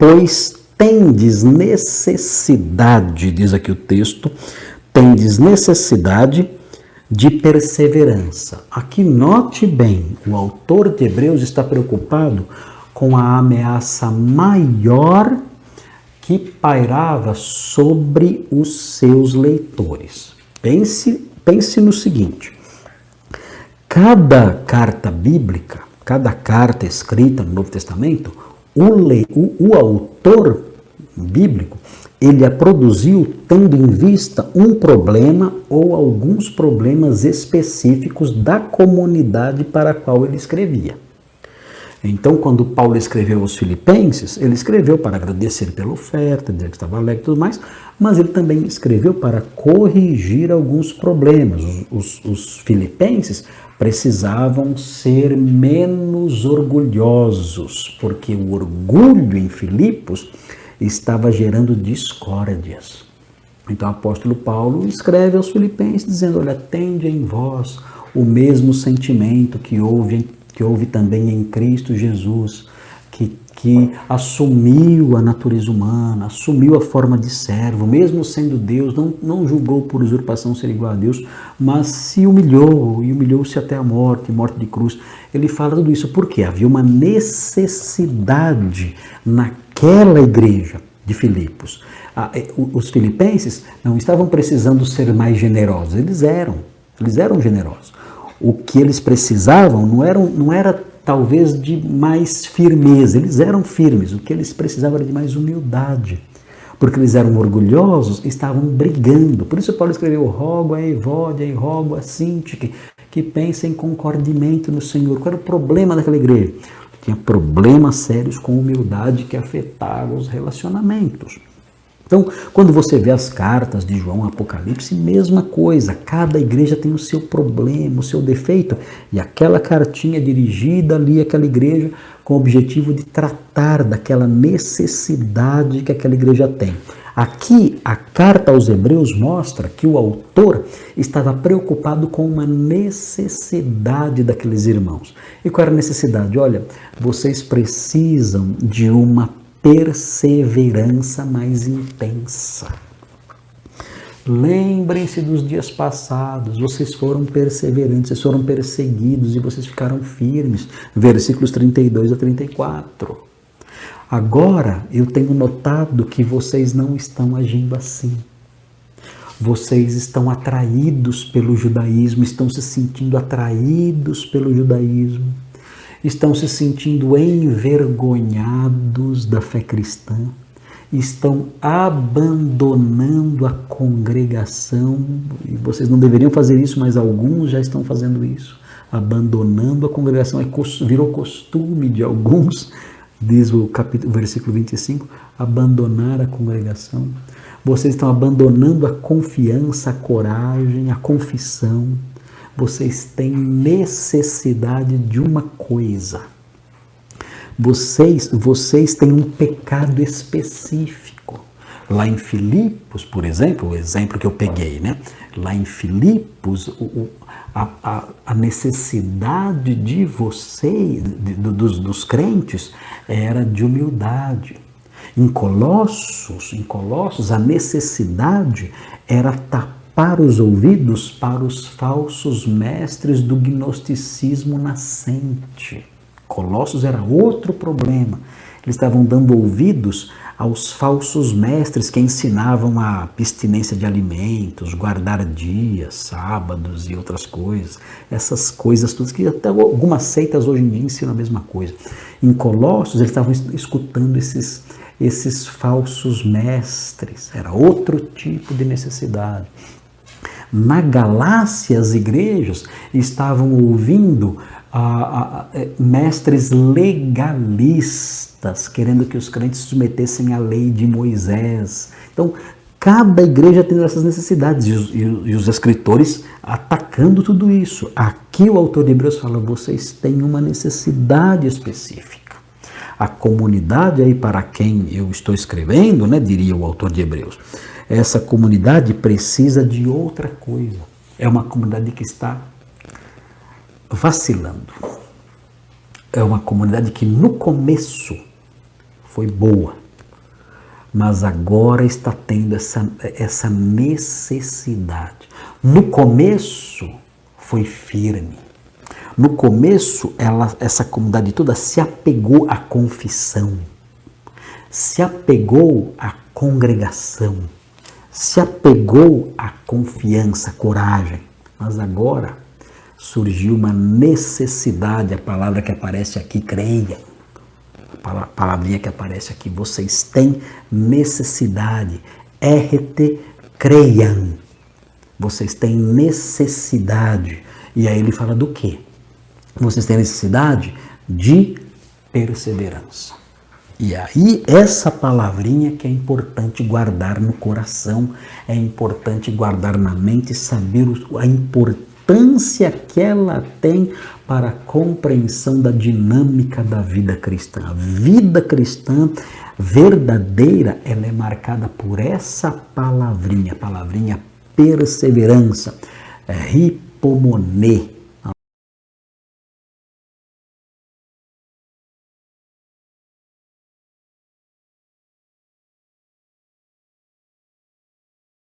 pois tendes necessidade, diz aqui o texto, tendes necessidade de perseverança. Aqui note bem, o autor de Hebreus está preocupado com a ameaça maior que pairava sobre os seus leitores. Pense no seguinte: cada carta bíblica, cada carta escrita no Novo Testamento, o autor bíblico, ele a produziu tendo em vista um problema ou alguns problemas específicos da comunidade para a qual ele escrevia. Então, quando Paulo escreveu aos Filipenses, ele escreveu para agradecer pela oferta, dizer que estava alegre e tudo mais, mas ele também escreveu para corrigir alguns problemas. Os filipenses precisavam ser menos orgulhosos, porque o orgulho em Filipos estava gerando discórdias. Então o apóstolo Paulo escreve aos Filipenses dizendo: olha, tende em vós o mesmo sentimento que houve também em Cristo Jesus, que assumiu a natureza humana, assumiu a forma de servo, mesmo sendo Deus, não julgou por usurpação ser igual a Deus, mas se humilhou, e humilhou-se até a morte de cruz. Ele fala tudo isso porque havia uma necessidade naquela igreja de Filipos. Os filipenses não estavam precisando ser mais generosos, eles eram generosos. O que eles precisavam não era talvez de mais firmeza, eles eram firmes, o que eles precisavam era de mais humildade, porque eles eram orgulhosos, estavam brigando. Por isso Paulo escreveu: rogo a Evódia e rogo a Sintique que pensem concordemente no Senhor. Qual era o problema daquela igreja? Tinha problemas sérios com humildade que afetavam os relacionamentos. Então, quando você vê as cartas de João, Apocalipse, mesma coisa, cada igreja tem o seu problema, o seu defeito, e aquela cartinha dirigida ali àquela igreja com o objetivo de tratar daquela necessidade que aquela igreja tem. Aqui, a carta aos Hebreus mostra que o autor estava preocupado com uma necessidade daqueles irmãos. E qual era a necessidade? Olha, vocês precisam de uma perseverança mais intensa. Lembrem-se dos dias passados, vocês foram perseverantes, vocês foram perseguidos e vocês ficaram firmes. Versículos 32 a 34. Agora eu tenho notado que vocês não estão agindo assim. Vocês estão atraídos pelo judaísmo, estão se sentindo atraídos pelo judaísmo. Estão se sentindo envergonhados da fé cristã, estão abandonando a congregação, e vocês não deveriam fazer isso, mas alguns já estão fazendo isso, abandonando a congregação, virou costume de alguns, diz o versículo 25, abandonar a congregação. Vocês estão abandonando a confiança, a coragem, a confissão. Vocês têm necessidade de uma coisa. Vocês têm um pecado específico. Lá em Filipos, por exemplo, o exemplo que eu peguei, né? Lá em Filipos, a necessidade de vocês, dos crentes, era de humildade. Em Colossos, a necessidade era tapar os ouvidos para os falsos mestres do gnosticismo nascente. Colossos era outro problema. Eles estavam dando ouvidos aos falsos mestres que ensinavam a abstinência de alimentos, guardar dias, sábados e outras coisas. Essas coisas todas que até algumas seitas hoje em dia ensinam a mesma coisa. Em Colossos eles estavam escutando esses falsos mestres. Era outro tipo de necessidade. Na Galácia, as igrejas estavam ouvindo mestres legalistas, querendo que os crentes se submetessem à lei de Moisés. Então, cada igreja tem essas necessidades, e os escritores atacando tudo isso. Aqui o autor de Hebreus fala: vocês têm uma necessidade específica. A comunidade aí para quem eu estou escrevendo, né, diria o autor de Hebreus, essa comunidade precisa de outra coisa. É uma comunidade que está vacilando. É uma comunidade que no começo foi boa, mas agora está tendo essa necessidade. No começo foi firme. No começo, essa comunidade toda se apegou à confissão, se apegou à congregação, se apegou à confiança, à coragem. Mas agora surgiu uma necessidade, a palavra que aparece aqui, creia. A palavrinha que aparece aqui, vocês têm necessidade, RT, creiam. Vocês têm necessidade. E aí ele fala do quê? Vocês têm necessidade de perseverança. E aí essa palavrinha que é importante guardar no coração, é importante guardar na mente e saber a importância que ela tem para a compreensão da dinâmica da vida cristã. A vida cristã verdadeira, ela é marcada por essa palavrinha, a palavrinha perseverança, hipomoné.